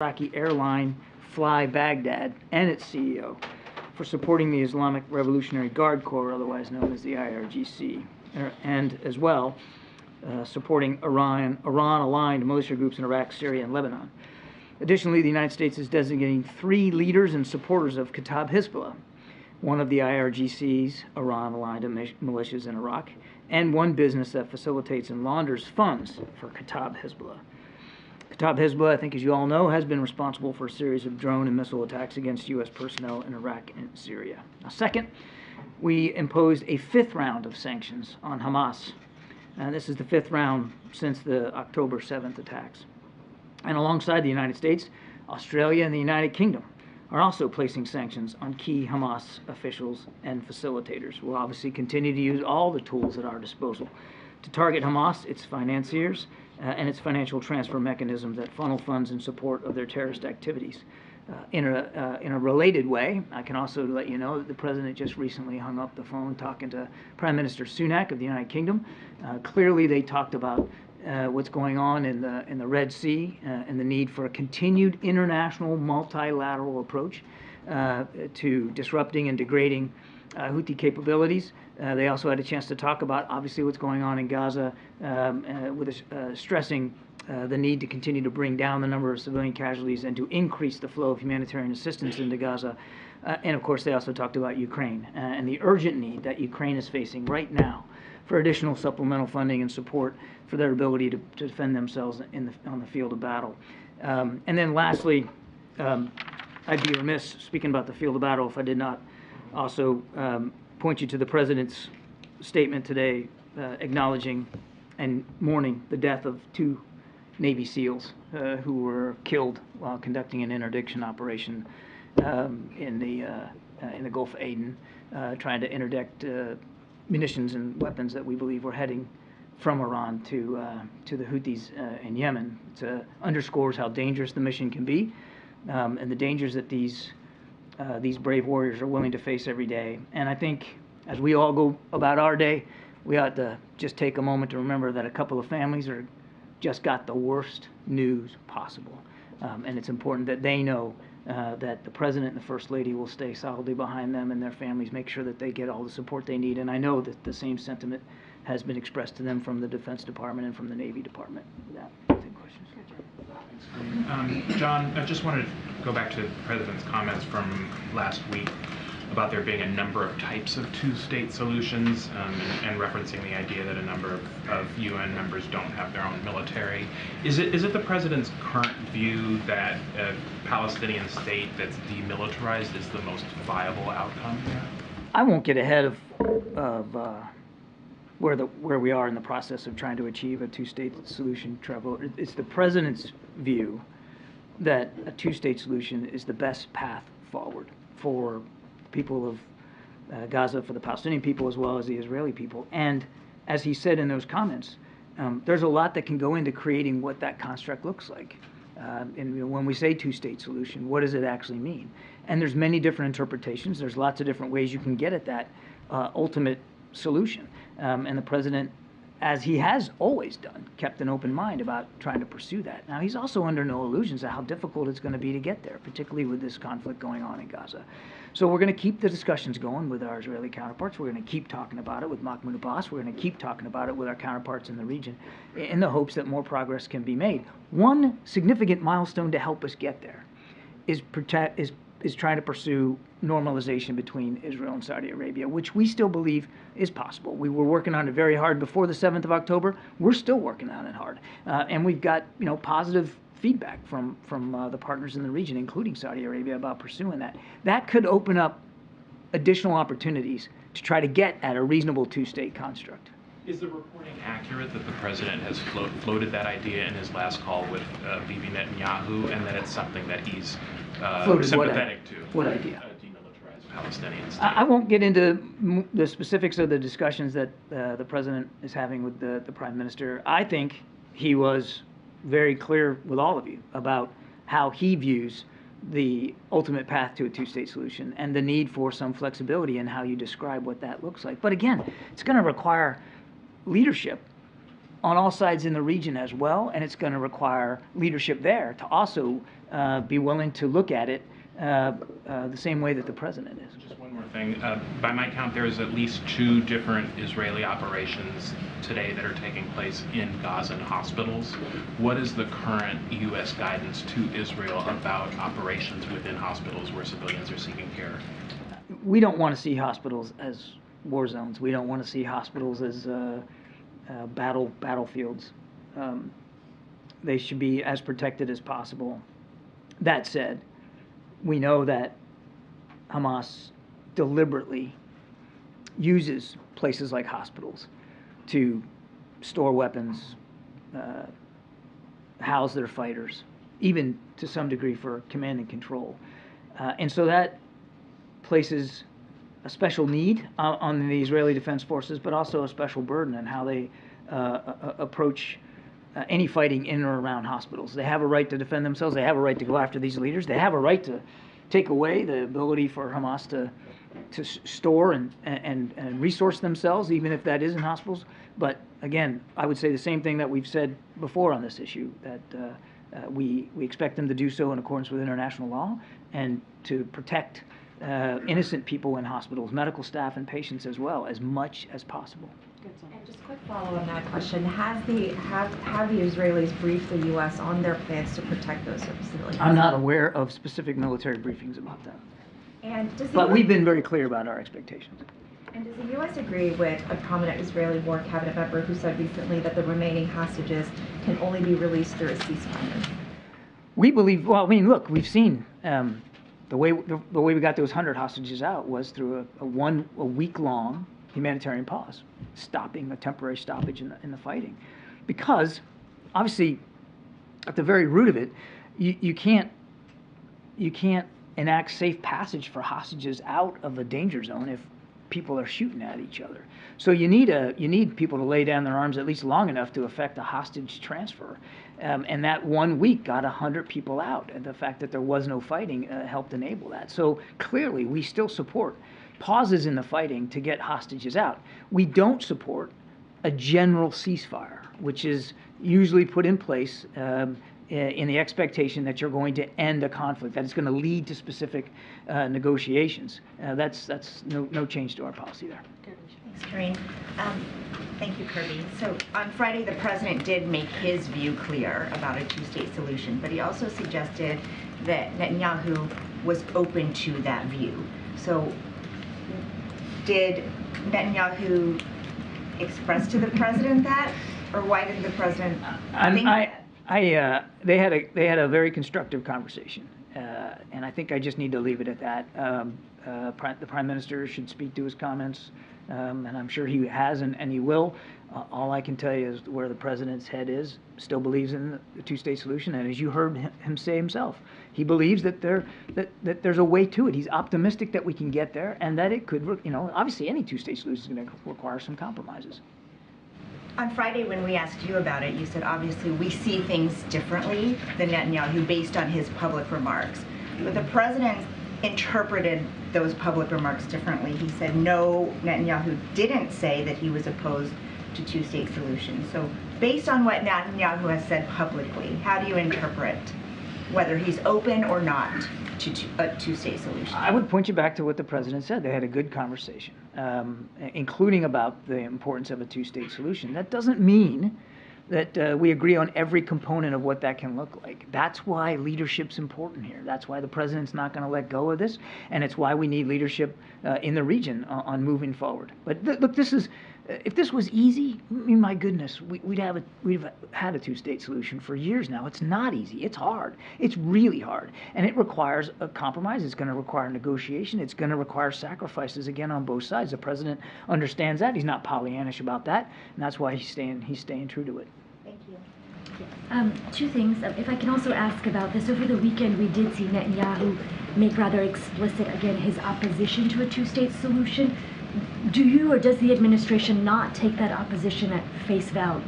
Iraqi airline Fly Baghdad and its CEO for supporting the Islamic Revolutionary Guard Corps, otherwise known as the IRGC, and as well supporting Iran-aligned militia groups in Iraq, Syria, and Lebanon. Additionally, the United States is designating 3 leaders and supporters of Kataib Hezbollah, one of the IRGC's Iran-aligned militias in Iraq, and one business that facilitates and launders funds for Kataib Hezbollah. Kataib Hezbollah, I think as you all know, has been responsible for a series of drone and missile attacks against U.S. personnel in Iraq and Syria. Now, second, we imposed a 5th round of sanctions on Hamas. This is the 5th round since the October 7th attacks. And alongside the United States, Australia and the United Kingdom are also placing sanctions on key Hamas officials and facilitators. We'll obviously continue to use all the tools at our disposal to target Hamas, its financiers, and its financial transfer mechanisms that funnel funds in support of their terrorist activities. In a related way, I can also let you know that the President just recently hung up the phone talking to Prime Minister Sunak of the United Kingdom. Clearly they talked about what's going on in the Red Sea and the need for a continued international multilateral approach to disrupting and degrading Houthi capabilities. They also had a chance to talk about, obviously, what's going on in Gaza, with stressing the need to continue to bring down the number of civilian casualties and to increase the flow of humanitarian assistance into Gaza. And, of course, they also talked about Ukraine and the urgent need that Ukraine is facing right now for additional supplemental funding and support for their ability to defend themselves on the field of battle. And then lastly, I'd be remiss speaking about the field of battle if I did not also point you to the President's statement today acknowledging and mourning the death of 2 Navy SEALs who were killed while conducting an interdiction operation in the Gulf of Aden, trying to interdict munitions and weapons that we believe were heading from Iran to the Houthis in Yemen. It underscores how dangerous the mission can be, and the dangers that these brave warriors are willing to face every day. And I think as we all go about our day, we ought to just take a moment to remember that a couple of families are just got the worst news possible. And it's important that they know that the President and the First Lady will stay solidly behind them and their families, make sure that they get all the support they need. And I know that the same sentiment has been expressed to them from the Defense Department and from the Navy Department. Yeah, take questions. John, I just wanted to go back to the President's comments from last week about there being a number of types of 2-state solutions, and referencing the idea that a number of UN members don't have their own military. Is it the President's current view that a Palestinian state that's demilitarized is the most viable outcome here? I won't get ahead of where we are in the process of trying to achieve a 2-state solution, Trevor. It's the President's view that a 2-state solution is the best path forward for people of Gaza, for the Palestinian people as well as the Israeli people. And as he said in those comments, there's a lot that can go into creating what that construct looks like. And when we say 2-state solution, what does it actually mean? And there's many different interpretations. There's lots of different ways you can get at that ultimate solution. And the President, as he has always done, kept an open mind about trying to pursue that. Now, he's also under no illusions of how difficult it's going to be to get there, particularly with this conflict going on in Gaza. So we're going to keep the discussions going with our Israeli counterparts. We're going to keep talking about it with Mahmoud Abbas. We're going to keep talking about it with our counterparts in the region in the hopes that more progress can be made. One significant milestone to help us get there is trying to pursue normalization between Israel and Saudi Arabia, which we still believe is possible. We were working on it very hard before the 7th of October. We're still working on it hard. And we've got, positive feedback from the partners in the region, including Saudi Arabia, about pursuing that. That could open up additional opportunities to try to get at a reasonable 2-state construct. Is the reporting accurate that the President has floated that idea in his last call with Bibi Netanyahu, and that it's something that he's sympathetic to? What idea? A demilitarized Palestinian state. I won't get into the specifics of the discussions that the President is having with the Prime Minister. I think he was very clear with all of you about how he views the ultimate path to a 2-state solution and the need for some flexibility in how you describe what that looks like. But again, it's going to require leadership on all sides in the region as well, and it's going to require leadership there to also be willing to look at it the same way that the president is. Just one more thing. By my count, there's at least 2 different Israeli operations today that are taking place in Gaza hospitals. What is the current U.S. guidance to Israel about operations within hospitals where civilians are seeking care? We don't want to see hospitals as war zones. We don't want to see hospitals as battlefields. They should be as protected as possible. That said, we know that Hamas deliberately uses places like hospitals to store weapons, house their fighters, even to some degree for command and control. And so that places a special need on the Israeli Defense Forces, but also a special burden on how they approach any fighting in or around hospitals. They have a right to defend themselves. They have a right to go after these leaders. They have a right to take away the ability for Hamas to store and resource themselves, even if that is in hospitals. But again, I would say the same thing that we've said before on this issue, that we expect them to do so in accordance with international law and to protect innocent people in hospitals, medical staff and patients as well, as much as possible. And just a quick follow on that question. Have the Israelis briefed the U.S. on their plans to protect those civilians? I'm not aware of specific military briefings about that. And but we've been very clear about our expectations. And does the U.S. agree with a prominent Israeli war cabinet member who said recently that the remaining hostages can only be released through a ceasefire? We believe, well, I mean, look, we've seen the way we got those 100 hostages out was through a week-long humanitarian pause, stopping a temporary stoppage in the fighting, because obviously at the very root of it, you can't enact safe passage for hostages out of a danger zone if people are shooting at each other. So you need people to lay down their arms at least long enough to effect a hostage transfer, and that 1 week got 100 people out, and the fact that there was no fighting helped enable that. So clearly we still support pauses in the fighting to get hostages out. We don't support a general ceasefire, which is usually put in place in the expectation that you're going to end a conflict, that it's going to lead to specific negotiations. That's no change to our policy there. Thanks, Karine. Thank you, Kirby. So on Friday, the president did make his view clear about a two-state solution, but he also suggested that Netanyahu was open to that view. So did Netanyahu express to the president that, or why did the president think that? They had a very constructive conversation, and I think I just need to leave it at that. The Prime Minister should speak to his comments, and I'm sure he has and he will. All I can tell you is where the president's head is. Still believes in the two-state solution, and as you heard him say himself, he believes that there's a way to it. He's optimistic that we can get there, and that it could, obviously any two-state solution is going to require some compromises. On Friday, when we asked you about it, you said, obviously, we see things differently than Netanyahu based on his public remarks. But the president interpreted those public remarks differently. He said, no, Netanyahu didn't say that he was opposed to two-state solutions. So based on what Netanyahu has said publicly, how do you interpret whether he's open or not to a two-state solution? I would point you back to what the president said. They had a good conversation, including about the importance of a two-state solution. That doesn't mean that we agree on every component of what that can look like. That's why leadership's important here. That's why the president's not going to let go of this, and it's why we need leadership in the region on moving forward. But look, if this was easy, I mean, my goodness, we've had a two-state solution for years now. It's not easy. It's hard. It's really hard, and it requires a compromise. It's going to require negotiation. It's going to require sacrifices again on both sides. The president understands that. He's not Pollyannish about that, and that's why he's staying true to it. Thank you. Two things. If I can also ask about this, over the weekend we did see Netanyahu make rather explicit again his opposition to a two-state solution. Do you or does the administration not take that opposition at face value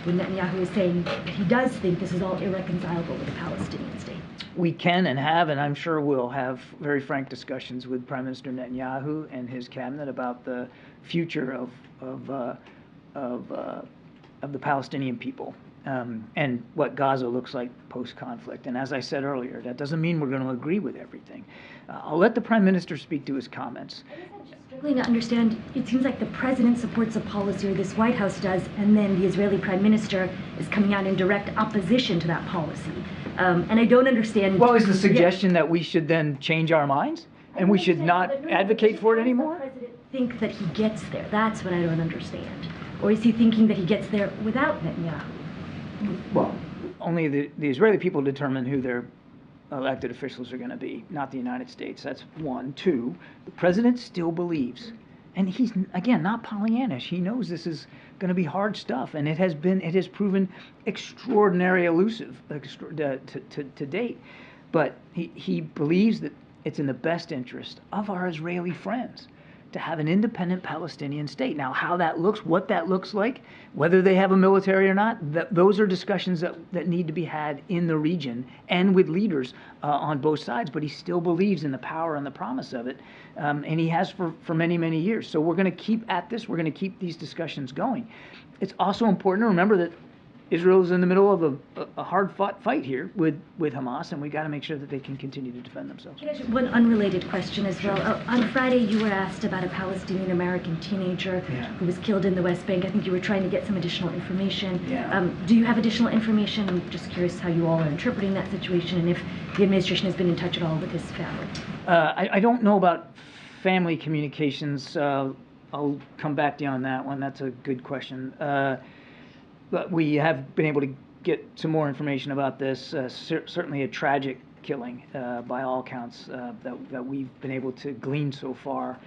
when Netanyahu is saying that he does think this is all irreconcilable with the Palestinian state? We can and have, and I'm sure we'll have very frank discussions with Prime Minister Netanyahu and his cabinet about the future of the Palestinian people. and what Gaza looks like post-conflict. And as I said earlier, that doesn't mean we're going to agree with everything. I'll let the Prime Minister speak to his comments. I guess I'm just struggling to understand. It seems like the president supports a policy, or this White House does, and then the Israeli Prime Minister is coming out in direct opposition to that policy. And I don't understand. Well, is the suggestion that we should then change our minds and we should not advocate for it anymore? Does the president think that he gets there? That's what I don't understand. Or is he thinking that he gets there without Netanyahu? Well, only the Israeli people determine who their elected officials are going to be, not the United States. That's one. Two, the president still believes, and he's, again, not Pollyannish. He knows this is going to be hard stuff, and it has proven extraordinarily elusive to date. But he believes that it's in the best interest of our Israeli friends to have an independent Palestinian state. Now, how that looks, what that looks like, whether they have a military or not, those are discussions that need to be had in the region and with leaders on both sides. But he still believes in the power and the promise of it, and he has for many, many years. So we're going to keep at this. We're going to keep these discussions going. It's also important to remember that Israel is in the middle of a hard-fought fight here with Hamas, and we got to make sure that they can continue to defend themselves. Can I ask one unrelated question as well? On Friday, you were asked about a Palestinian-American teenager who was killed in the West Bank. I think you were trying to get some additional information. Yeah. Do you have additional information? I'm just curious how you all are interpreting that situation, and if the administration has been in touch at all with his family. I don't know about family communications. I'll come back to you on that one. That's a good question. But we have been able to get some more information about this. Certainly a tragic killing by all accounts that we've been able to glean so far.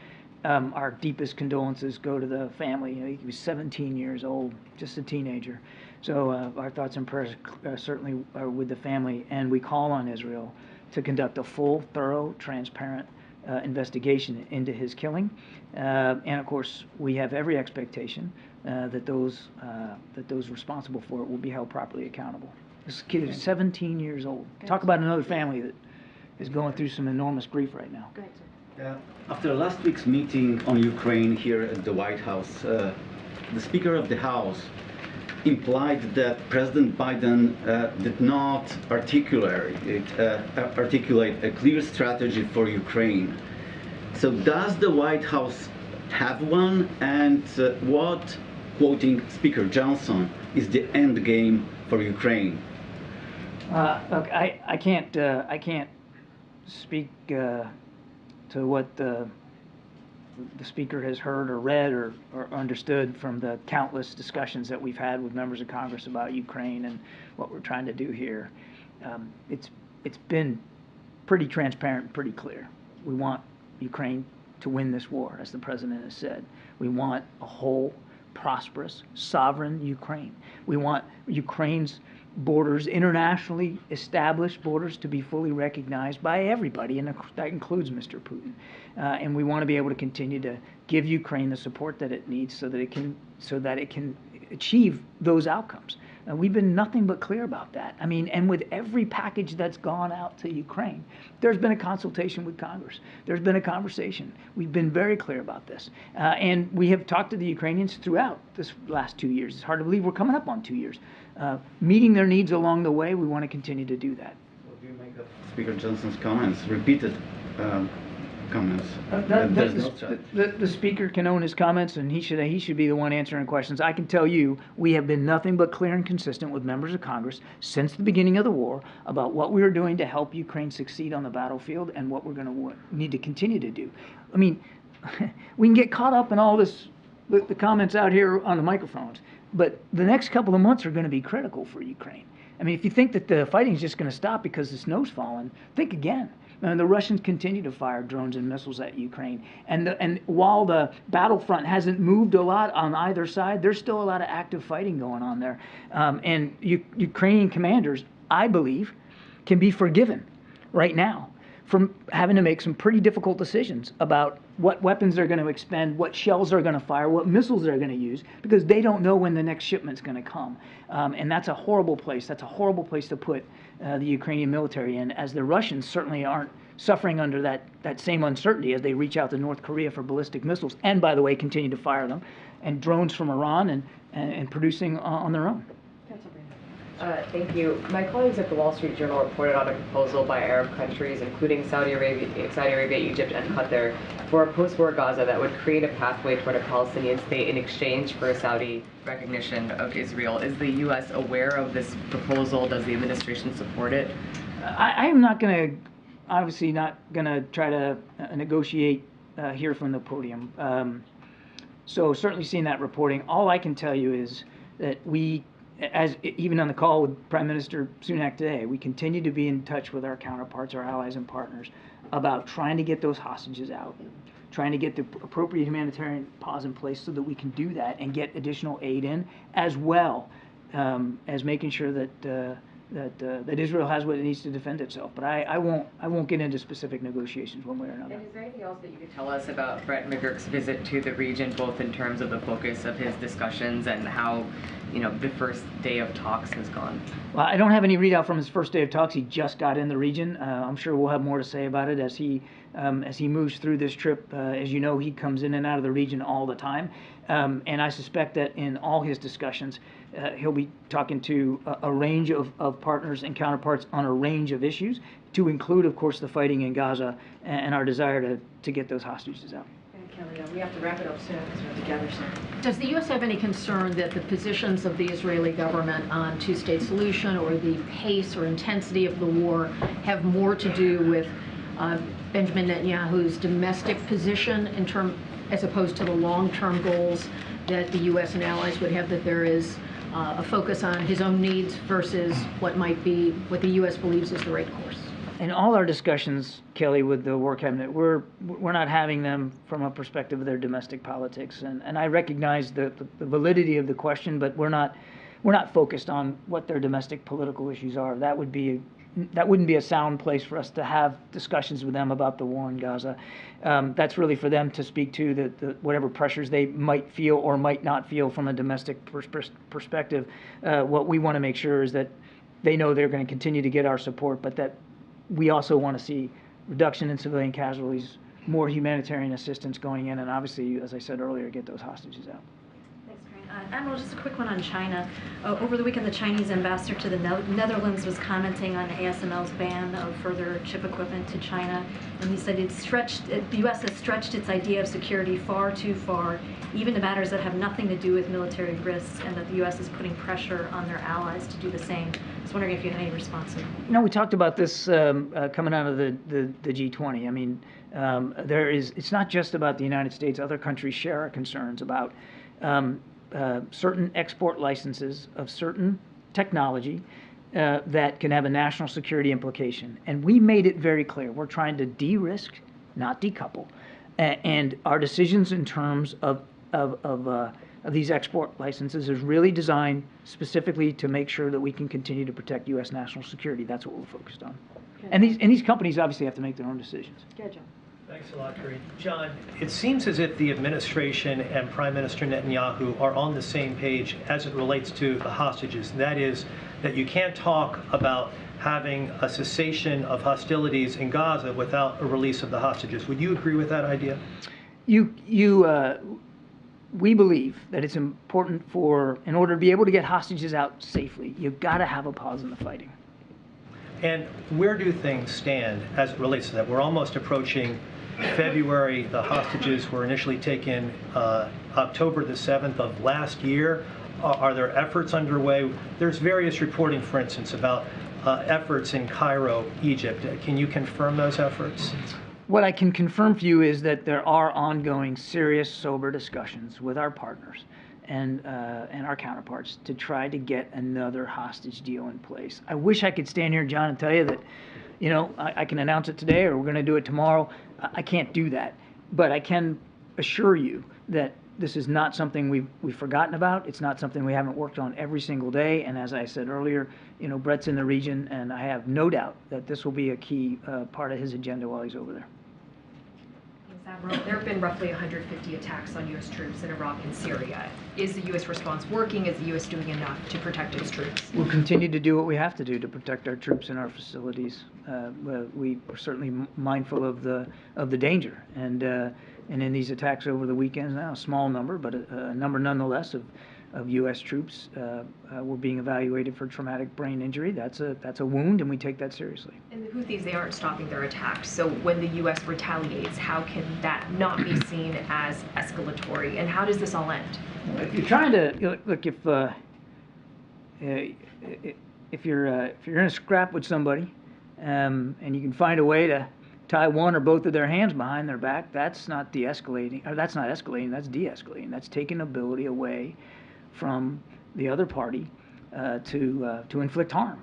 Our deepest condolences go to the family. He was 17 years old, just a teenager. So our thoughts and prayers certainly are with the family, and we call on Israel to conduct a full, thorough, transparent investigation into his killing. And of course, we have every expectation that those responsible for it will be held properly accountable. This kid is 17 years old. Talk about another family that is going through some enormous grief right now. Go ahead, sir. After last week's meeting on Ukraine here at the White House, the Speaker of the House implied that President Biden did not articulate a clear strategy for Ukraine. So does the White House have one, and what, quoting Speaker Johnson, is the end game for Ukraine? Look, I can't speak to what the Speaker has heard or read or understood from the countless discussions that we've had with members of Congress about Ukraine and what we're trying to do here. It's been pretty transparent and pretty clear. We want Ukraine to win this war, as the President has said. We want a whole, prosperous, sovereign Ukraine. We want Ukraine's borders, internationally established borders, to be fully recognized by everybody, and that includes Mr. Putin. And we want to be able to continue to give Ukraine the support that it needs so that it can achieve those outcomes. We've been nothing but clear about that. I mean, and with every package that's gone out to Ukraine, there's been a consultation with Congress. There's been a conversation. We've been very clear about this. And we have talked to the Ukrainians throughout this last 2 years. It's hard to believe we're coming up on 2 years. Meeting their needs along the way, we want to continue to do that. What do you make of Speaker Johnson's comments, repeated comments? The Speaker can own his comments, and he should be the one answering questions. I can tell you, we have been nothing but clear and consistent with members of Congress since the beginning of the war about what we are doing to help Ukraine succeed on the battlefield and what we're going to need to continue to do. I mean, we can get caught up in all this, the comments out here on the microphones, but the next couple of months are going to be critical for Ukraine. I mean, if you think that the fighting is just going to stop because the snow's falling, think again. And the Russians continue to fire drones and missiles at Ukraine. And while the battlefront hasn't moved a lot on either side, there's still a lot of active fighting going on there. And Ukrainian commanders, I believe, can be forgiven right now from having to make some pretty difficult decisions about what weapons they're going to expend, what shells they're going to fire, what missiles they're going to use, because they don't know when the next shipment's going to come. And that's a horrible place. That's a horrible place to put the Ukrainian military in, as the Russians certainly aren't suffering under that same uncertainty as they reach out to North Korea for ballistic missiles, and, by the way, continue to fire them, and drones from Iran and producing on their own. Thank you. My colleagues at the Wall Street Journal reported on a proposal by Arab countries, including Saudi Arabia, Egypt, and Qatar, for a post-war Gaza that would create a pathway toward a Palestinian state in exchange for a Saudi recognition of Israel. Is the U.S. aware of this proposal? Does the administration support it? I am not going to, obviously not going to try to negotiate here from the podium. So certainly seeing that reporting, all I can tell you is that we, as even on the call with Prime Minister Sunak today, we continue to be in touch with our counterparts, our allies and partners, about trying to get those hostages out, trying to get the appropriate humanitarian pause in place so that we can do that and get additional aid in, as well as making sure that that Israel has what it needs to defend itself. But I won't get into specific negotiations one way or another. And is there anything else that you could tell us about Brett McGurk's visit to the region, both in terms of the focus of his discussions and how, the first day of talks has gone? Well, I don't have any readout from his first day of talks. He just got in the region. I'm sure we'll have more to say about it as he moves through this trip. As you know, he comes in and out of the region all the time, and I suspect that in all his discussions, he'll be talking to a range of partners and counterparts on a range of issues, to include, of course, the fighting in Gaza and our desire to get those hostages out. Kelly, we have to wrap it up soon because we have to gather soon. Does the U.S. have any concern that the positions of the Israeli government on two-state solution or the pace or intensity of the war have more to do with Benjamin Netanyahu's domestic position as opposed to the long-term goals that the U.S. and allies would have, that there is a focus on his own needs versus what the U.S. believes is the right course? In all our discussions, Kelly, with the War Cabinet, we're not having them from a perspective of their domestic politics, and I recognize the validity of the question, but we're not focused on what their domestic political issues are. That wouldn't be a sound place for us to have discussions with them about the war in Gaza. That's really for them to speak to the whatever pressures they might feel or might not feel from a domestic perspective. What we want to make sure is that they know they're going to continue to get our support, but that we also want to see reduction in civilian casualties, more humanitarian assistance going in, and obviously, as I said earlier, get those hostages out. Thanks, Karine. Admiral, just a quick one on China. Over the weekend, the Chinese ambassador to the Netherlands was commenting on ASML's ban of further chip equipment to China, and he said the U.S. has stretched its idea of security far too far, even to matters that have nothing to do with military risks, and that the U.S. is putting pressure on their allies to do the same. I was wondering if you had any response. No, we talked about this coming out of the G20. I mean, it's not just about the United States. Other countries share our concerns about certain export licenses of certain technology that can have a national security implication. And we made it very clear. We're trying to de-risk, not decouple. And our decisions in terms of these export licenses is really designed specifically to make sure that we can continue to protect U.S. national security. That's what we're focused on. Okay. And these companies obviously have to make their own decisions. Good, John. Thanks a lot, Karine. John, it seems as if the administration and Prime Minister Netanyahu are on the same page as it relates to the hostages. That is, that you can't talk about having a cessation of hostilities in Gaza without a release of the hostages. Would you agree with that idea? We believe that it's important in order to be able to get hostages out safely, you've got to have a pause in the fighting. And where do things stand as it relates to that? We're almost approaching February. The hostages were initially taken October the 7th of last year. Are there efforts underway? There's various reporting, for instance, about efforts in Cairo, Egypt. Can you confirm those efforts? What I can confirm for you is that there are ongoing, serious, sober discussions with our partners and our counterparts to try to get another hostage deal in place. I wish I could stand here, John, and tell you that, I can announce it today or we're going to do it tomorrow. I can't do that. But I can assure you that this is not something we've forgotten about. It's not something we haven't worked on every single day. And as I said earlier, Brett's in the region, and I have no doubt that this will be a key part of his agenda while he's over there. Admiral, there have been roughly 150 attacks on U.S. troops in Iraq and Syria. Is the U.S. response working? Is the U.S. doing enough to protect its troops? We'll continue to do what we have to do to protect our troops and our facilities. We are certainly mindful of the danger, and in these attacks over the weekends now, a small number, but a number nonetheless of U.S. troops were being evaluated for traumatic brain injury. That's a wound, and we take that seriously. And the Houthis, they aren't stopping their attacks. So when the U.S. retaliates, how can that not be seen as escalatory? And how does this all end? If you're trying to look, if you're in a scrap with somebody, and you can find a way to tie one or both of their hands behind their back, that's not de-escalating, or that's not escalating, that's de-escalating. That's taking ability away from the other party to inflict harm.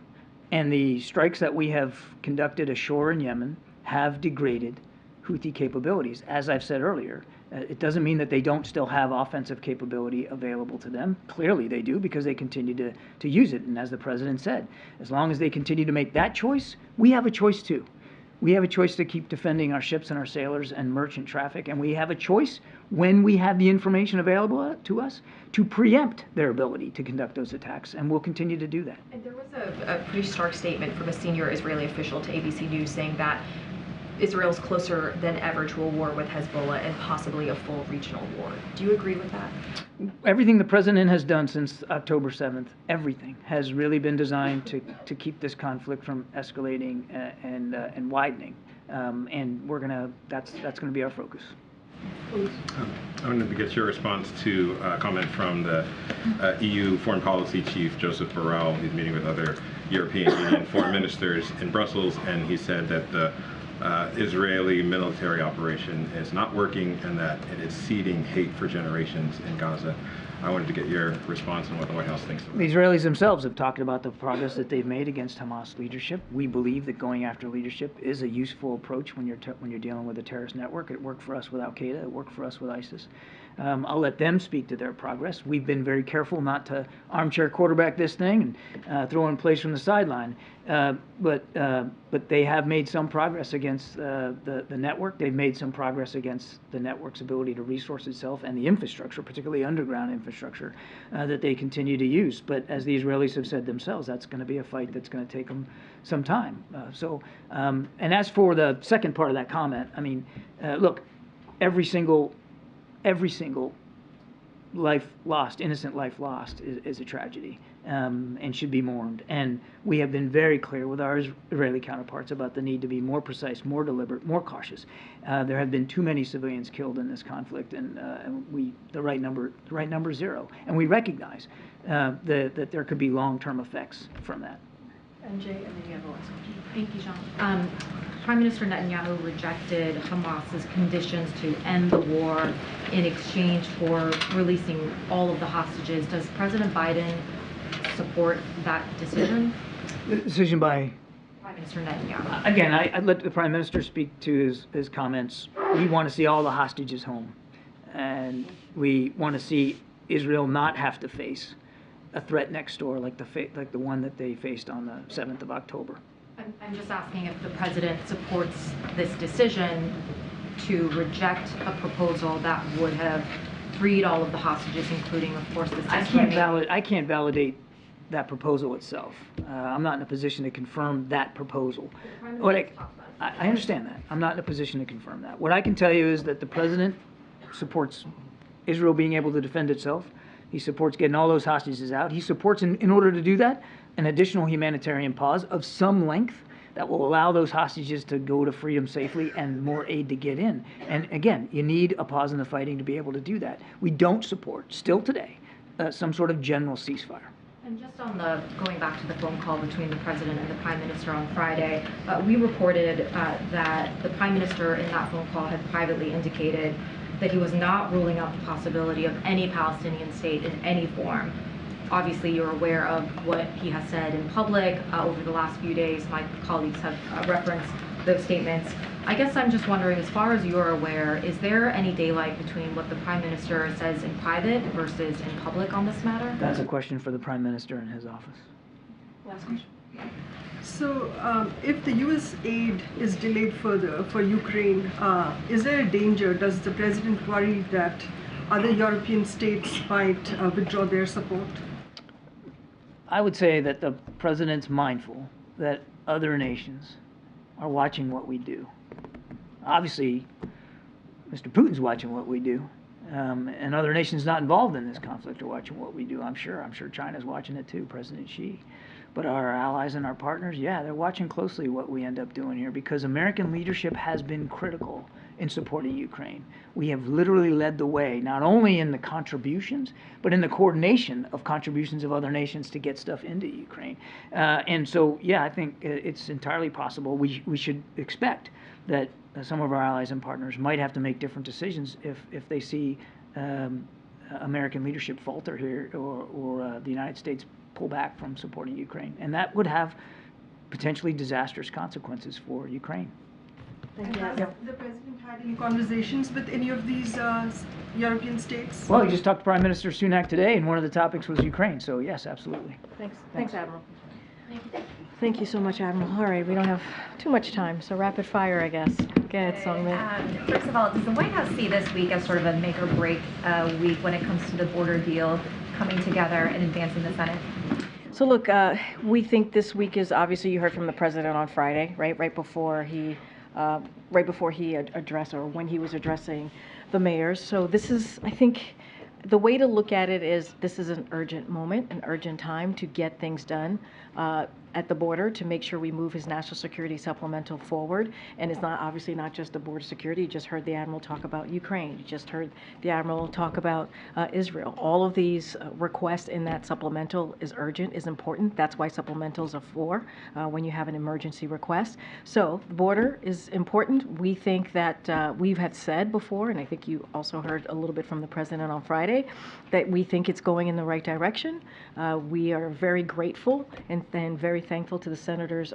And the strikes that we have conducted ashore in Yemen have degraded Houthi capabilities. As I've said earlier, it doesn't mean that they don't still have offensive capability available to them. Clearly they do, because they continue to use it. And as the president said, as long as they continue to make that choice, we have a choice too. We have a choice to keep defending our ships and our sailors and merchant traffic, and we have a choice, when we have the information available to us, to preempt their ability to conduct those attacks, and we'll continue to do that. And there was a pretty stark statement from a senior Israeli official to ABC News saying that Israel's closer than ever to a war with Hezbollah and possibly a full regional war. Do you agree with that? Everything the president has done since October 7th, everything has really been designed to keep this conflict from escalating and widening. And that's gonna be our focus. I wanted to get your response to a comment from the EU Foreign Policy Chief, Joseph Borrell. He's meeting with other European Union foreign ministers in Brussels, and he said that the Israeli military operation is not working and that it is seeding hate for generations in Gaza. I wanted to get your response on what the White House thinks of The that. Israelis themselves have talked about the progress that they've made against Hamas leadership. We believe that going after leadership is a useful approach when you're dealing with a terrorist network. It worked for us with Al-Qaeda. It worked for us with ISIS. I'll let them speak to their progress. We've been very careful not to armchair quarterback this thing and throw in place from the sideline. But they have made some progress against the network. They've made some progress against the network's ability to resource itself and the infrastructure, particularly underground infrastructure, that they continue to use. But as the Israelis have said themselves, that's going to be a fight that's going to take them some time. And as for the second part of that comment, I mean, look, every single life lost, innocent life lost, is a tragedy and should be mourned. And we have been very clear with our Israeli counterparts about the need to be more precise, more deliberate, more cautious. There have been too many civilians killed in this conflict, and the right number is 0. And we recognize that there could be long-term effects from that. And Jay, and then you have the last question. Thank you, Jean. Prime Minister Netanyahu rejected Hamas's conditions to end the war in exchange for releasing all of the hostages. Does President Biden support that decision? The decision by Prime Minister Netanyahu. Again, I'd let the Prime Minister speak to his comments. We want to see all the hostages home, and we want to see Israel not have to face a threat next door like the one that they faced on the 7th of October. I'm just asking if the president supports this decision to reject a proposal that would have freed all of the hostages, including, of course, the I can't validate that proposal itself. I'm not in a position to confirm that proposal. I understand that. I'm not in a position to confirm that. What I can tell you is that the president supports Israel being able to defend itself. He supports getting all those hostages out. He supports, in order to do that, an additional humanitarian pause of some length that will allow those hostages to go to freedom safely and more aid to get in. And again, you need a pause in the fighting to be able to do that. We don't support, still today, some sort of general ceasefire. And just on going back to the phone call between the president and the prime minister on Friday, we reported that the prime minister in that phone call had privately indicated that he was not ruling out the possibility of any Palestinian state in any form. Obviously, you're aware of what he has said in public over the last few days. My colleagues have referenced those statements. I guess I'm just wondering, as far as you're aware, is there any daylight between what the Prime Minister says in private versus in public on this matter? That's a question for the Prime Minister and his office. Last question. So, if the U.S. aid is delayed further for Ukraine, is there a danger? Does the president worry that other European states might withdraw their support? I would say that the president's mindful that other nations are watching what we do. Obviously, Mr. Putin's watching what we do, And other nations not involved in this conflict are watching what we do, I'm sure. I'm sure China's watching it too, President Xi. But our allies and our partners, yeah, they're watching closely what we end up doing here, because American leadership has been critical in supporting Ukraine. We have literally led the way, not only in the contributions, but in the coordination of contributions of other nations to get stuff into Ukraine. And so, yeah, I think it's entirely possible. We should expect that some of our allies and partners might have to make different decisions if they see American leadership falter here, or the United States pull back from supporting Ukraine. And that would have potentially disastrous consequences for Ukraine. And has the president had any conversations with any of these European states? Well, he just talked to Prime Minister Sunak today, and one of the topics was Ukraine. So yes, absolutely. Thanks. Thanks, Admiral. Thank you so much, Admiral. All right, we don't have too much time, so rapid fire, I guess. Go ahead, Songmin. First of all, does the White House see this week as sort of a make or break week when it comes to the border deal coming together and advancing the Senate? So look, we think this week is, obviously you heard from the president on Friday, right before he addressed, or when he was addressing the mayors. So this is, I think, the way to look at it is this is an urgent moment, an urgent time to get things done at the border, to make sure we move his national security supplemental forward. And it's not, obviously not just the border security. You just heard the Admiral talk about Ukraine. You just heard the Admiral talk about Israel. All of these requests in that supplemental is urgent, is important. That's why supplementals are for when you have an emergency request. So the border is important. We think that we've had said before, and I think you also heard a little bit from the president on Friday, that we think it's going in the right direction. We are very grateful and very thankful to the senators,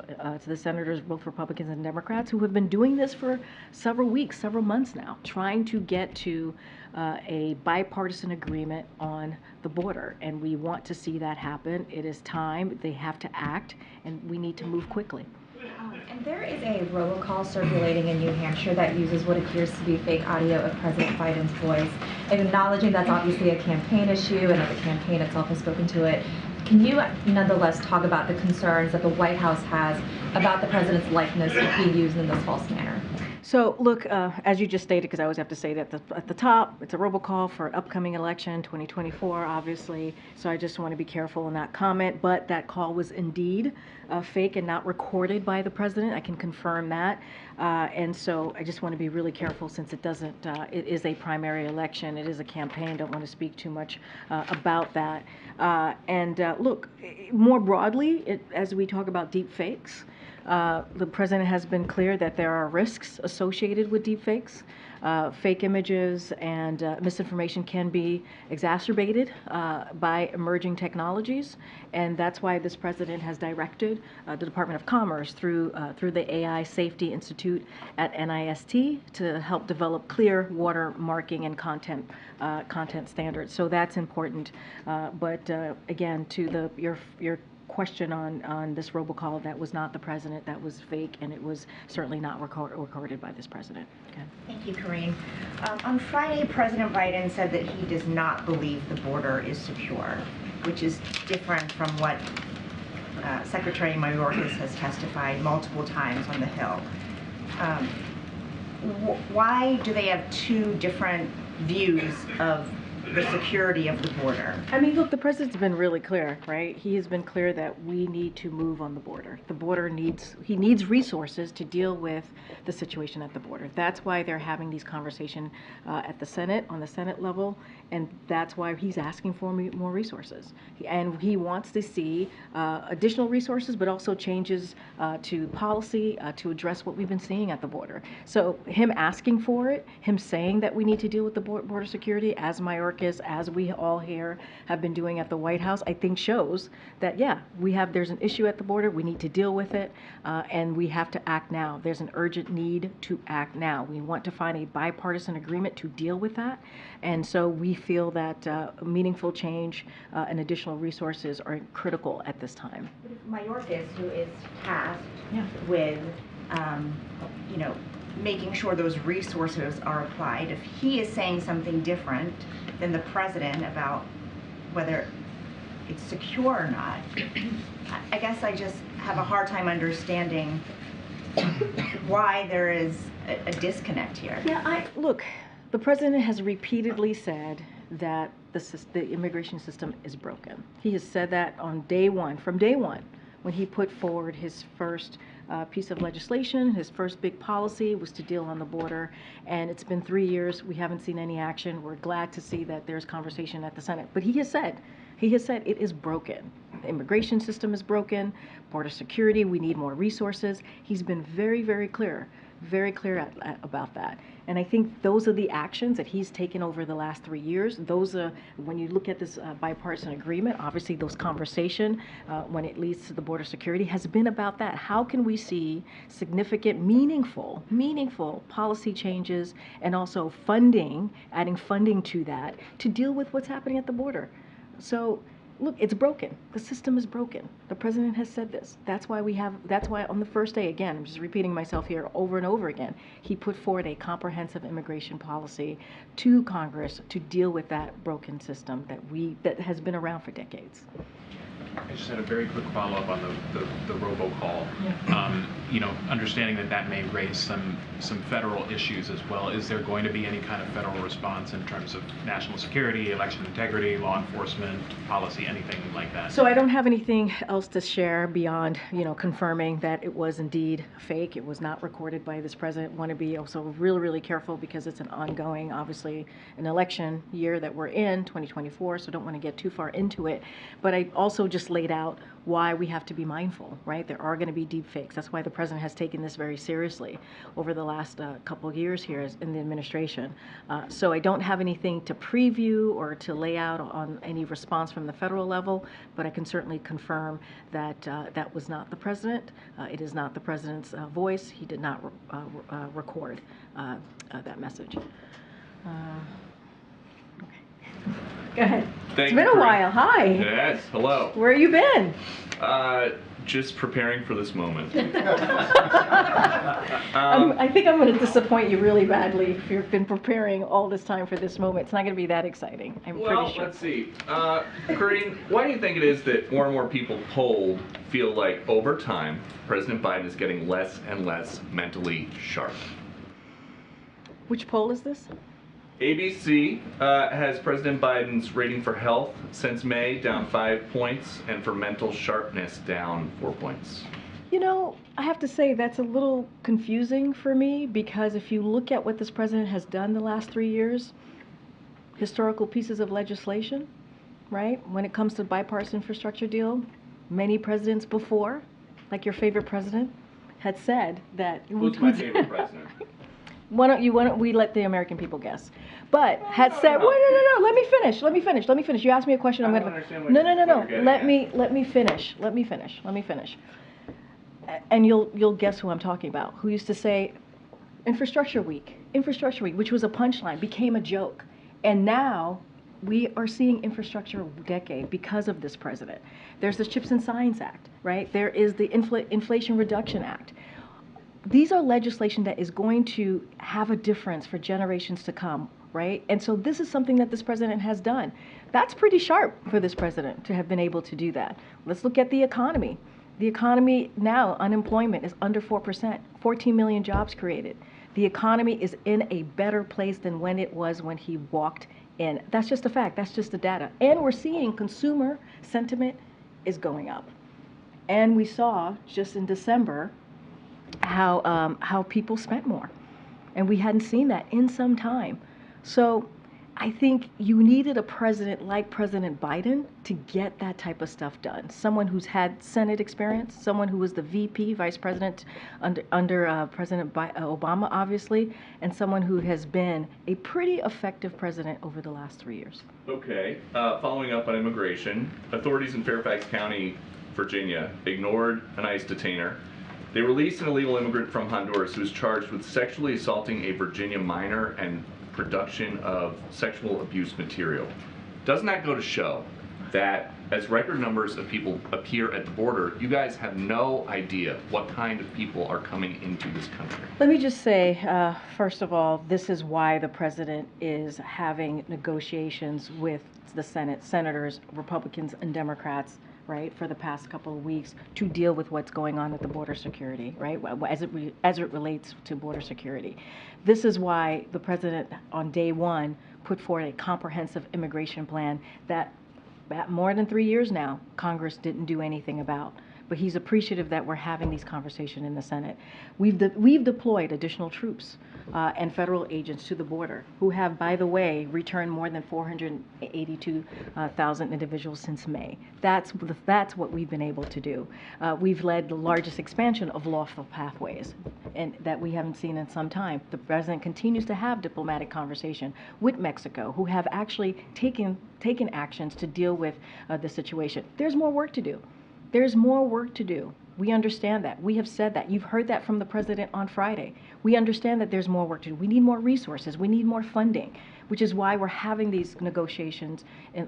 both Republicans and Democrats, who have been doing this for several weeks, several months now, trying to get to a bipartisan agreement on the border. And we want to see that happen. It is time. They have to act, and we need to move quickly. And there is a robocall circulating in New Hampshire that uses what appears to be fake audio of President Biden's voice, and acknowledging that's obviously a campaign issue and that the campaign itself has spoken to it. Can you nonetheless talk about the concerns that the White House has about the president's likeness being used in this false manner? So look, as you just stated, because I always have to say that at the top, it's a robocall for an upcoming election, 2024, obviously. So I just want to be careful in that comment. But that call was indeed fake and not recorded by the president. I can confirm that. And so I just want to be really careful, since it doesn't, it is a primary election. It is a campaign. Don't want to speak too much about that. Look, more broadly, as we talk about deep fakes, the president has been clear that there are risks associated with deepfakes. Fake images and misinformation can be exacerbated by emerging technologies, and that's why this president has directed the Department of Commerce through the AI Safety Institute at NIST to help develop clear watermarking and content standards. So that's important. But again, to your question on this robocall, that was not the president, that was fake, and it was certainly not recorded by this president. Okay. Thank you, Karine. On Friday, President Biden said that he does not believe the border is secure, which is different from what Secretary Mayorkas has testified multiple times on the Hill. Why do they have two different views of the security of the border? I mean, look, the president's been really clear, right? He has been clear that we need to move on the border. The border he needs resources to deal with the situation at the border. That's why they're having these conversations at the Senate, on the Senate level, and that's why he's asking for more resources. And he wants to see additional resources, but also changes to policy to address what we've been seeing at the border. So him asking for it, him saying that we need to deal with the border security, as Mayorkas, as we all here have been doing at the White House, I think shows that, yeah, there's an issue at the border, we need to deal with it, and we have to act now. There's an urgent need to act now. We want to find a bipartisan agreement to deal with that, and so we feel that meaningful change and additional resources are critical at this time. But if Mayorkas, who is tasked with, making sure those resources are applied, if he is saying something different than the president about whether it's secure or not, I guess I just have a hard time understanding why there is a disconnect here. Yeah, look, The president has repeatedly said that the immigration system is broken. He has said that on day one, from day one, when he put forward his first piece of legislation. His first big policy was to deal on the border, and it's been 3 years. We haven't seen any action. We're glad to see that there's conversation at the Senate. But he has said it is broken. The immigration system is broken. Border security, we need more resources. He's been very, very clear about that. And I think those are the actions that he's taken over the last 3 years. Those are, when you look at this bipartisan agreement, obviously those conversation when it leads to the border security has been about that. How can we see significant, meaningful policy changes and also funding, adding funding to that to deal with what's happening at the border? So look, it's broken. The system is broken. The president has said this. That's why on the first day, again, I'm just repeating myself here over and over again, he put forward a comprehensive immigration policy to Congress to deal with that broken system that has been around for decades. I just had a very quick follow-up on the robocall. Yeah. Understanding that may raise some federal issues as well. Is there going to be any kind of federal response in terms of national security, election integrity, law enforcement, policy, anything like that? So I don't have anything else to share beyond, confirming that it was indeed fake. It was not recorded by this president. Want to be also really, really careful because it's an ongoing, obviously, an election year that we're in, 2024, so don't want to get too far into it. But I also just laid out why we have to be mindful, right? There are going to be deep fakes. That's why the president has taken this very seriously over the last couple of years here in the administration. So I don't have anything to preview or to lay out on any response from the federal level, but I can certainly confirm that that was not the president. It is not the president's voice. He did not record that message. Go ahead. Thank It's been a while. Hi. Yes, hello. Where you been? Just preparing for this moment. I think I'm going to disappoint you really badly if you've been preparing all this time for this moment. It's not going to be that exciting, I'm pretty sure. Let's see. Karine, why do you think it is that more and more people polled feel like over time, President Biden is getting less and less mentally sharp? Which poll is this? ABC has President Biden's rating for health since May down 5 points, and for mental sharpness down 4 points. I have to say that's a little confusing for me, because if you look at what this president has done the last 3 years, historical pieces of legislation, right? When it comes to bipartisan infrastructure deal, many presidents before, like your favorite president, had said that. Who's my favorite president? Why don't we let the American people guess? But had said, no, let me finish. You asked me a question. I'm going to. No. Let me finish. And you'll guess who I'm talking about. Who used to say, Infrastructure Week, which was a punchline, became a joke, and now we are seeing infrastructure decade because of this president. There's the CHIPS and Science Act, right? There is the Inflation Reduction Act. These are legislation that is going to have a difference for generations to come, right? And so this is something that this president has done. That's pretty sharp for this president to have been able to do that. Let's look at the economy. The economy now, unemployment is under 4%, 14 million jobs created. The economy is in a better place than when it was when he walked in. That's just a fact, that's just the data. And we're seeing consumer sentiment is going up. And we saw just in December, how people spent more, and we hadn't seen that in some time. So I think you needed a president like President Biden to get that type of stuff done. Someone who's had Senate experience, someone who was the VP, vice president under President Obama, obviously, and someone who has been a pretty effective president over the last 3 years. Okay, following up on immigration, authorities in Fairfax County, Virginia, ignored an ICE detainer. They released an illegal immigrant from Honduras who was charged with sexually assaulting a Virginia minor and production of sexual abuse material. Doesn't that go to show that as record numbers of people appear at the border, you guys have no idea what kind of people are coming into this country? Let me just say, first of all, this is why the president is having negotiations with the Senate, senators, Republicans and Democrats, right, for the past couple of weeks to deal with what's going on at the border security, right, as it relates to border security. This is why the president on day one put forward a comprehensive immigration plan that more than 3 years now, Congress didn't do anything about. But he's appreciative that we're having these conversations in the Senate. We've deployed additional troops and federal agents to the border who have, by the way, returned more than 482,000 individuals since May. That's what we've been able to do. We've led the largest expansion of lawful pathways, and that we haven't seen in some time. The president continues to have diplomatic conversation with Mexico, who have actually taken actions to deal with the situation. There's more work to do. There's more work to do. We understand that. We have said that. You've heard that from the president on Friday. We understand that there's more work to do. We need more resources. We need more funding, which is why we're having these negotiations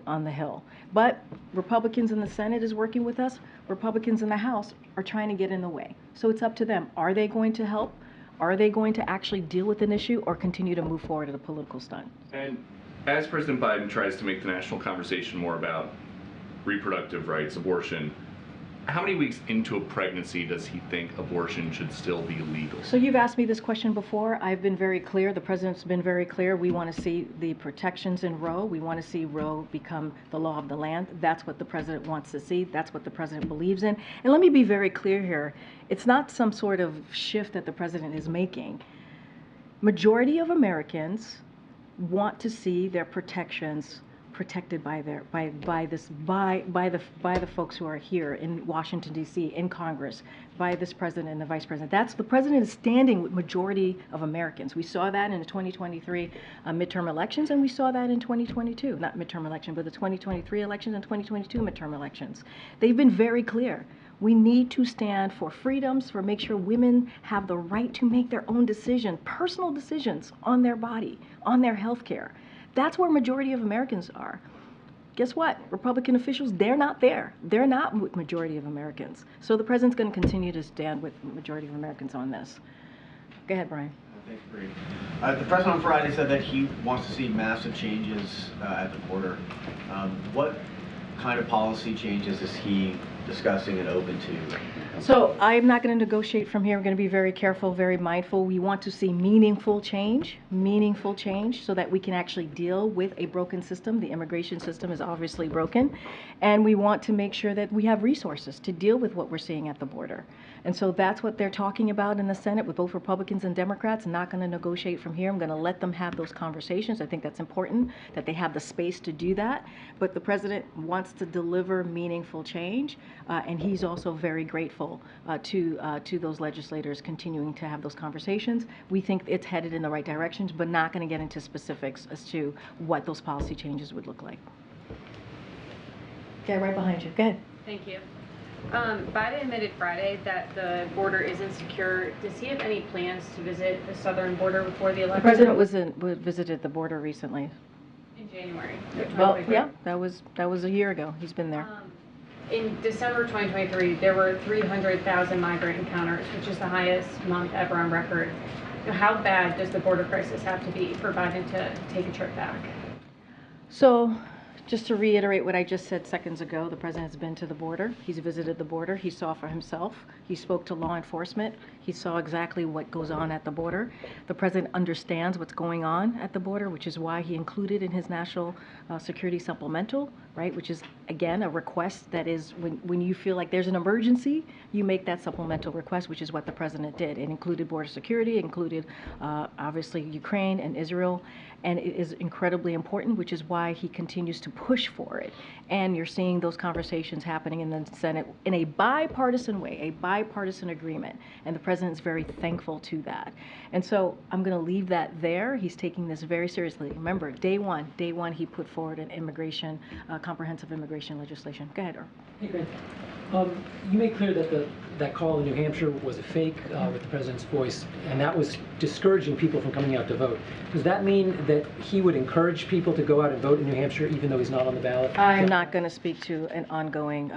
on the Hill. But Republicans in the Senate is working with us. Republicans in the House are trying to get in the way. So it's up to them. Are they going to help? Are they going to actually deal with an issue or continue to move forward at a political stunt? And as President Biden tries to make the national conversation more about reproductive rights, abortion, how many weeks into a pregnancy does he think abortion should still be legal? So you've asked me this question before. I've been very clear. The president's been very clear. We want to see the protections in Roe. We want to see Roe become the law of the land. That's what the president wants to see. That's what the president believes in. And let me be very clear here. It's not some sort of shift that the president is making. Majority of Americans want to see their protections protected by the folks who are here in Washington, D.C., in Congress, by this president and the vice president. The president is standing with majority of Americans. We saw that in the 2023 midterm elections, and we saw that in 2022, not midterm election, but the 2023 elections and 2022 midterm elections. They've been very clear. We need to stand for freedoms, for make sure women have the right to make their own decisions, personal decisions on their body, on their health care. That's where majority of Americans are. Guess what? Republican officials, they're not there. They're not with majority of Americans. So the president's going to continue to stand with majority of Americans on this. Go ahead, Brian. Thanks, Bree. The president on Friday said that he wants to see massive changes at the border. What kind of policy changes is he discussing and open to? So I'm not going to negotiate from here. We're going to be very careful, very mindful. We want to see meaningful change so that we can actually deal with a broken system. The immigration system is obviously broken. And we want to make sure that we have resources to deal with what we're seeing at the border. And so that's what they're talking about in the Senate with both Republicans and Democrats. I'm not going to negotiate from here. I'm going to let them have those conversations. I think that's important, that they have the space to do that. But the president wants to deliver meaningful change, and he's also very grateful to those legislators continuing to have those conversations. We think it's headed in the right directions, but not going to get into specifics as to what those policy changes would look like. Okay, right behind you. Go ahead. Thank you. Biden admitted Friday that the border isn't secure. Does he have any plans to visit the southern border before the election? The president visited the border recently. In January. Well, yeah, that was a year ago. He's been there. In December 2023, there were 300,000 migrant encounters, which is the highest month ever on record. How bad does the border crisis have to be for Biden to take a trip back? So, just to reiterate what I just said seconds ago, the president has been to the border. He's visited the border. He saw for himself. He spoke to law enforcement. He saw exactly what goes on at the border. The president understands what's going on at the border, which is why he included in his national security supplemental, right, which is, again, a request that is when you feel like there's an emergency, you make that supplemental request, which is what the president did. It included border security, it included, obviously, Ukraine and Israel, and it is incredibly important, which is why he continues to push for it. And you're seeing those conversations happening in the Senate in a bipartisan way, a bipartisan agreement, and the president's very thankful to that. And so I'm going to leave that there. He's taking this very seriously. Remember, day one, he put forward an immigration, comprehensive immigration legislation. Go ahead, Earl. Hey, Grant. You made clear that that call in New Hampshire was a fake with the president's voice, and that was discouraging people from coming out to vote. Does that mean that he would encourage people to go out and vote in New Hampshire, even though he's not on the ballot? I'm not going to speak to an ongoing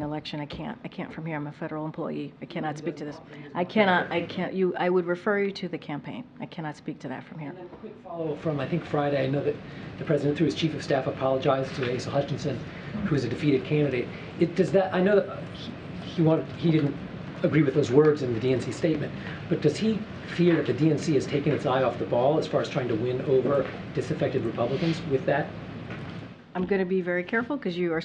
election. I can't from here. I'm a federal employee. I cannot speak to this. I would refer you to the campaign. I cannot speak to that from here. And then a quick follow from, I think, Friday. I know that the president, through his chief of staff, apologized to Asa Hutchinson. who is a defeated candidate. Does that? I know that he didn't agree with those words in the DNC statement, but does he fear that the DNC has taken its eye off the ball as far as trying to win over disaffected Republicans with that? I'm going to be very careful because you're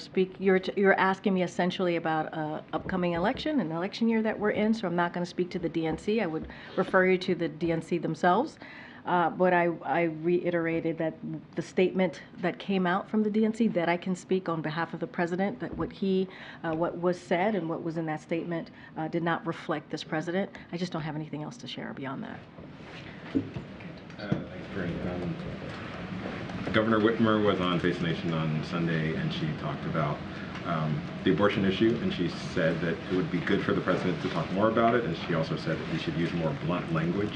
asking me essentially about an upcoming election, an election year that we're in, so I'm not going to speak to the DNC. I would refer you to the DNC themselves. But I reiterated that the statement that came out from the DNC, that I can speak on behalf of the president, that what was said and what was in that statement did not reflect this president. I just don't have anything else to share beyond that. Thanks, Karine. Governor Whitmer was on Face the Nation on Sunday, and she talked about the abortion issue, and she said that it would be good for the president to talk more about it, and she also said that he should use more blunt language.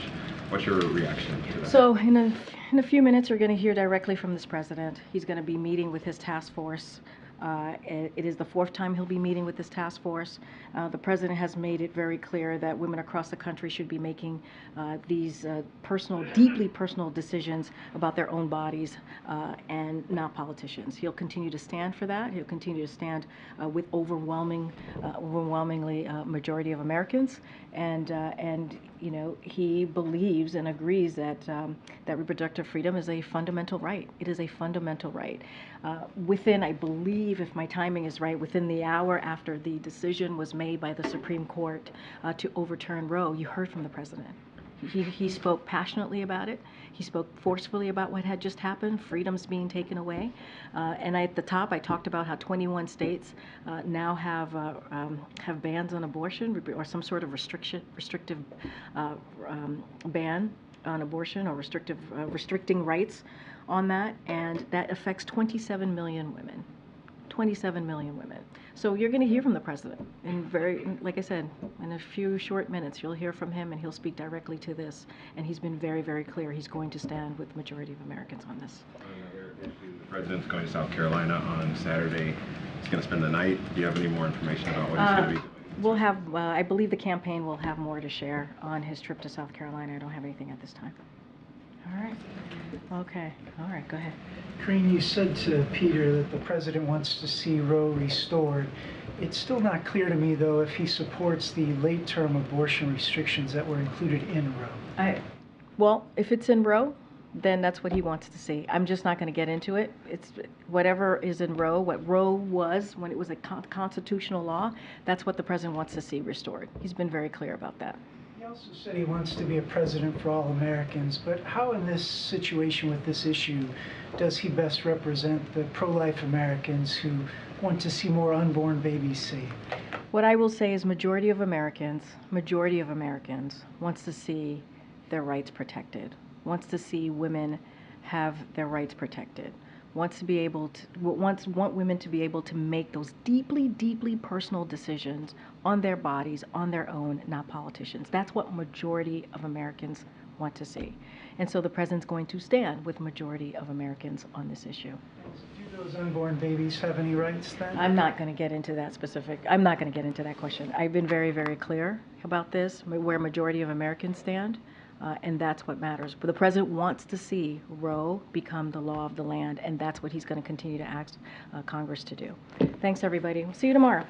What's your reaction to that? So in a few minutes, we're going to hear directly from this president. He's going to be meeting with his task force. It is the 4th time he'll be meeting with this task force. The president has made it very clear that women across the country should be making these deeply personal decisions about their own bodies and not politicians. He'll continue to stand for that. He'll continue to stand with overwhelmingly majority of Americans, and you know, he believes and agrees that that reproductive freedom is a fundamental right. It is a fundamental right. Within, I believe, if my timing is right, within the hour after the decision was made by the Supreme Court to overturn Roe, you heard from the president. He spoke passionately about it. He spoke forcefully about what had just happened, freedoms being taken away. And at the top, I talked about how 21 states now have bans on abortion or some sort of restrictive ban on abortion or restricting rights on that, and that affects 27 million women. 27 million women. So you're going to hear from the president, and like I said, in a few short minutes, you'll hear from him, and he'll speak directly to this. And he's been very, very clear. He's going to stand with the majority of Americans on this. Another issue: the president's going to South Carolina on Saturday. He's going to spend the night. Do you have any more information about what he's going to be doing? We'll have. I believe the campaign will have more to share on his trip to South Carolina. I don't have anything at this time. All right. Okay. All right. Go ahead. Karine, you said to Peter that the president wants to see Roe restored. It's still not clear to me, though, if he supports the late-term abortion restrictions that were included in Roe. Well, if it's in Roe, then that's what he wants to see. I'm just not going to get into it. It's whatever is in Roe, what Roe was when it was a constitutional law, that's what the president wants to see restored. He's been very clear about that. He also said he wants to be a president for all Americans, but how in this situation with this issue does he best represent the pro-life Americans who want to see more unborn babies saved? What I will say is majority of Americans wants to see their rights protected, wants to see women have their rights protected, wants women to be able to make those deeply, deeply personal decisions on their bodies, on their own, not politicians. That's what majority of Americans want to see. And so the president's going to stand with majority of Americans on this issue. Do those unborn babies have any rights then? I'm not going to get into that I'm not going to get into that question. I've been very, very clear about this, where majority of Americans stand. And that's what matters. But the president wants to see Roe become the law of the land, and that's what he's going to continue to ask Congress to do. Thanks, everybody. We'll see you tomorrow.